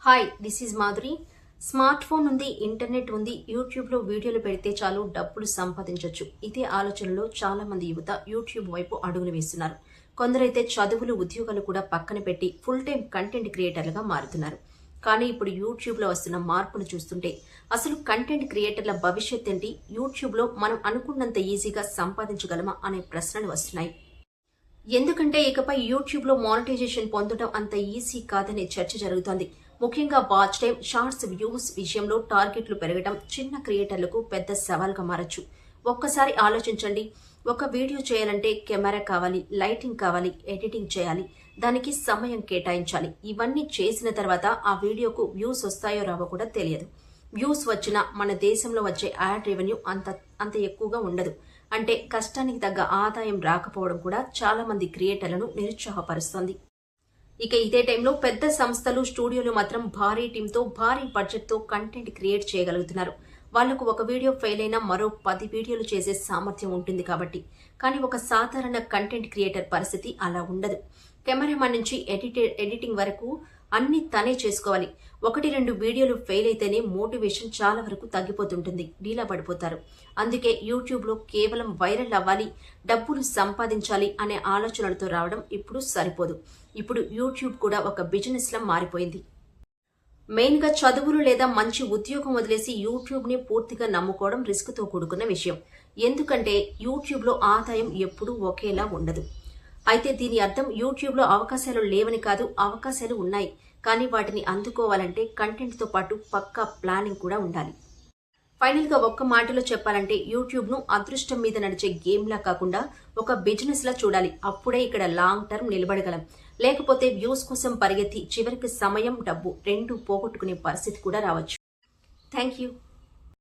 Hi this is Madhuri. Smart phone ఉంది, internet ఉంది, యూట్యూబ్లో వీడియోలు పెడితే చాలు డబ్బులు సంపాదించవచ్చు. ఇదే ఆలోచనలో చాలా మంది యువత యూట్యూబ్ వైపు అడుగులు వేస్తున్నారు. కొందరైతే చదువులు ఉద్యోగాలు కూడా పక్కన పెట్టి ఫుల్ టైం కంటెంట్ క్రియేటర్లుగా మారుతున్నారు. కానీ ఇప్పుడు యూట్యూబ్లో వస్తున్న మార్పును చూస్తుంటే అసలు కంటెంట్ క్రియేటర్ల భవిష్యత్ ఏంటి, యూట్యూబ్లో మనం అనుకున్నంత ఈజీగా సంపాదించగలమా అనే ప్రశ్నలు వస్తున్నాయి. ఎందుకంటే ఇకపై యూట్యూబ్లో మానిటైజేషన్ పొందడం అంత ఈజీ కాదనే చర్చ జరుగుతోంది. ముఖ్యంగా వాచ్ టైం, షార్ట్స్ వ్యూస్ విషయంలో టార్గెట్లు పెరగడం చిన్న క్రియేటర్లకు పెద్ద సవాల్గా మారచ్చు. ఒక్కసారి ఆలోచించండి. ఒక వీడియో చేయాలంటే కెమెరా కావాలి, లైటింగ్ కావాలి, ఎడిటింగ్ చేయాలి, దానికి సమయం కేటాయించాలి. ఇవన్నీ చేసిన తర్వాత ఆ వీడియోకు వ్యూస్ వస్తాయో రావో కూడా తెలియదు. వ్యూస్ వచ్చినా మన దేశంలో వచ్చే యాడ్ రెవెన్యూ అంత ఎక్కువగా ఉండదు. అంటే కష్టానికి తగ్గ ఆదాయం రాకపోవడం కూడా చాలా మంది క్రియేటర్లను నిరుత్సాహపరుస్తోంది. ఇక ఇదే టైంలో పెద్ద సంస్థలు, స్టూడియోలు మాత్రం భారీ టీంతో, భారీ బడ్జెట్తో కంటెంట్ క్రియేట్ చేయగలుగుతున్నారు. వాళ్లకు ఒక వీడియో ఫెయిల్ అయినా మరో 10 వీడియోలు చేసే సామర్థ్యం ఉంటుంది కాబట్టి. కానీ ఒక సాధారణ కంటెంట్ క్రియేటర్ పరిస్థితి అలా ఉండదు. కెమెరామాన్ నుంచి ఎడిటింగ్ వరకు అన్ని తనే చేసుకోవాలి. 1-2 వీడియోలు ఫెయిల్ అయితేనే మోటివేషన్ చాలా వరకు తగ్గిపోతుంటుంది, డీలా పడిపోతారు. అందుకే యూట్యూబ్లో కేవలం వైరల్ అవ్వాలి, డబ్బులు సంపాదించాలి అనే ఆలోచనలతో రావడం ఇప్పుడు సరిపోదు. ఇప్పుడు యూట్యూబ్ కూడా ఒక బిజినెస్ లా మారిపోయింది. మెయిన్గా చదువులు లేదా మంచి ఉద్యోగం వదిలేసి యూట్యూబ్ని పూర్తిగా నమ్ముకోవడం రిస్క్తో కూడుకున్న విషయం. ఎందుకంటే యూట్యూబ్లో ఆదాయం ఎప్పుడూ ఒకేలా ఉండదు. అయితే దీని అర్థం యూట్యూబ్లో అవకాశాలు లేవని కాదు, అవకాశాలు ఉన్నాయి. కానీ వాటిని అందుకోవాలంటే కంటెంట్తో పాటు పక్కా ప్లానింగ్ కూడా ఉండాలి. ఫైనల్గా ఒక్క మాటలో చెప్పాలంటే యూట్యూబ్ను అదృష్టం మీద నడిచే గేమ్లా కాకుండా ఒక బిజినెస్ లా చూడాలి. అప్పుడే ఇక్కడ లాంగ్ టర్మ్ నిలబడగలం. లేకపోతే వ్యూస్ కోసం పరిగెత్తి చివరికి సమయం, డబ్బు రెండూ పోగొట్టుకునే పరిస్థితి కూడా రావచ్చు. Thank you.